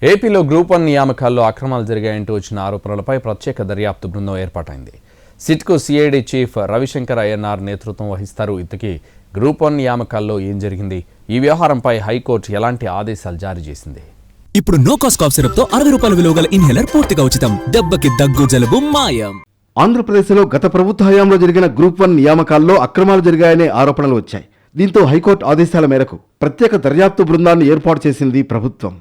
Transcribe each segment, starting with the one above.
ఏపీలో గ్రూప్ 1 నియామకాల్లో అక్రమాలు జరిగాయంటూ వచ్చిన ఆరోపణలపై ప్రత్యేక దర్యాప్తు బృందం ఏర్పాటైంది. సిట్కు సిఐడి చీఫ్ రవిశంకర్ అయ్యనార్ నేతృత్వం వహిస్తారు. ఇంతకీ గ్రూప్ 1 నియామకాల్లో ఏం జరిగింది? ఈ వ్యవహారంపై హైకోర్టు ఎలాంటి ఆదేశాలు జారీ చేసింది? ఇప్పుడు నో కాస్ట్ కాఫ్ సిరప్ తో 60 రూపాయల విలువ గల ఇన్హేలర్ పూర్తిగా ఉచితం. దెబ్బకి దగ్గు జలుబు మాయం. ఆంధ్రప్రదేశ్లో గత ప్రభుత్వ హయాంలో జరిగిన గ్రూప్ 1 నియామకాల్లో అక్రమాలు జరిగాయనే ఆరోపణలు వచ్చాయి. దీంతో హైకోర్టు ఆదేశాల మేరకు ప్రత్యేక దర్యాప్తు బృందాన్ని ఏర్పాటు చేసింది ప్రభుత్వం.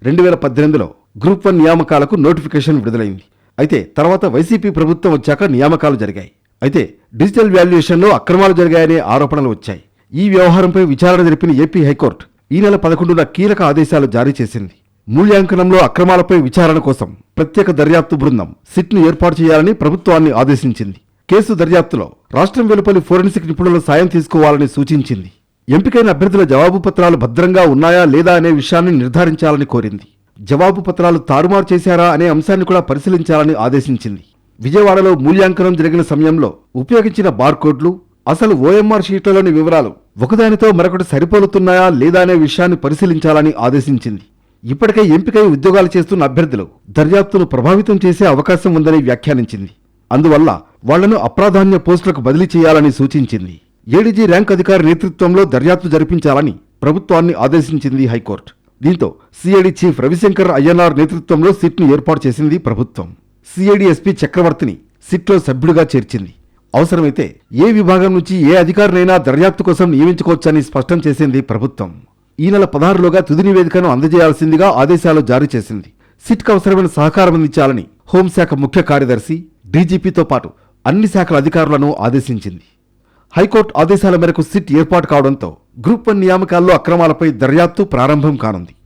2018లో గ్రూప్ 1 నియామకాలకు నోటిఫికేషన్ విడుదలైంది. అయితే తర్వాత వైసీపీ ప్రభుత్వం వచ్చాక నియామకాలు జరిగాయి. అయితే డిజిటల్ వాల్యుయేషన్లో అక్రమాలు జరిగాయనే ఆరోపణలు వచ్చాయి. ఈ వ్యవహారంపై విచారణ జరిపిన ఏపీ హైకోర్టు ఈ నెల 11న కీలక ఆదేశాలు జారీ చేసింది. మూల్యాంకనంలో అక్రమాలపై విచారణ కోసం ప్రత్యేక దర్యాప్తు బృందం సిట్ను ఏర్పాటు చేయాలని ప్రభుత్వాన్ని ఆదేశించింది. కేసు దర్యాప్తులో రాష్ట్రం వెలుపలి ఫోరెన్సిక్ నిపుణుల సాయం తీసుకోవాలని సూచించింది. ఎంపికైన అభ్యర్థుల జవాబు పత్రాలు భద్రంగా ఉన్నాయా లేదా అనే విషయాన్ని నిర్ధారించాలని కోరింది. జవాబు పత్రాలు తారుమారు చేశారా అనే అంశాన్ని కూడా పరిశీలించాలని ఆదేశించింది. విజయవాడలో మూల్యాంకనం జరిగిన సమయంలో ఉపయోగించిన బార్కోడ్లు, అసలు ఓఎంఆర్ షీట్లలోని వివరాలు ఒకదానితో మరొకటి సరిపోలుతున్నాయా లేదా అనే విషయాన్ని పరిశీలించాలని ఆదేశించింది. ఇప్పటికే ఎంపికై ఉద్యోగాలు చేస్తున్న అభ్యర్థులు దర్యాప్తును ప్రభావితం చేసే అవకాశం ఉందని వ్యాఖ్యానించింది. అందువల్ల వాళ్లను అప్రాధాన్య పోస్టులకు బదిలీ చేయాలని సూచించింది. ఏడీజీ ర్యాంక్ అధికారి నేతృత్వంలో దర్యాప్తు జరిపించాలని ప్రభుత్వాన్ని ఆదేశించింది హైకోర్టు. దీంతో సిఐడి చీఫ్ రవిశంకర్ అయ్యనార్ నేతృత్వంలో సిట్ను ఏర్పాటు చేసింది ప్రభుత్వం. సిఐడి ఎస్పీ చక్రవర్తిని సిట్లో సభ్యుడిగా చేర్చింది. అవసరమైతే ఏ విభాగం నుంచి ఏ అధికారినైనా దర్యాప్తు కోసం నియమించుకోవచ్చని స్పష్టం చేసింది ప్రభుత్వం. ఈ నెల 16లోగా తుది నివేదికను అందజేయాల్సిందిగా ఆదేశాలు జారీ చేసింది. సిట్కు అవసరమైన సహకారం అందించాలని హోంశాఖ ముఖ్య కార్యదర్శి, డీజీపీతో పాటు అన్ని శాఖల అధికారులను ఆదేశించింది. హైకోర్టు ఆదేశాల మేరకు సిట్ ఏర్పాటు కావడంతో గ్రూప్ 1 నియామకాల్లో అక్రమాలపై దర్యాప్తు ప్రారంభం కానుంది.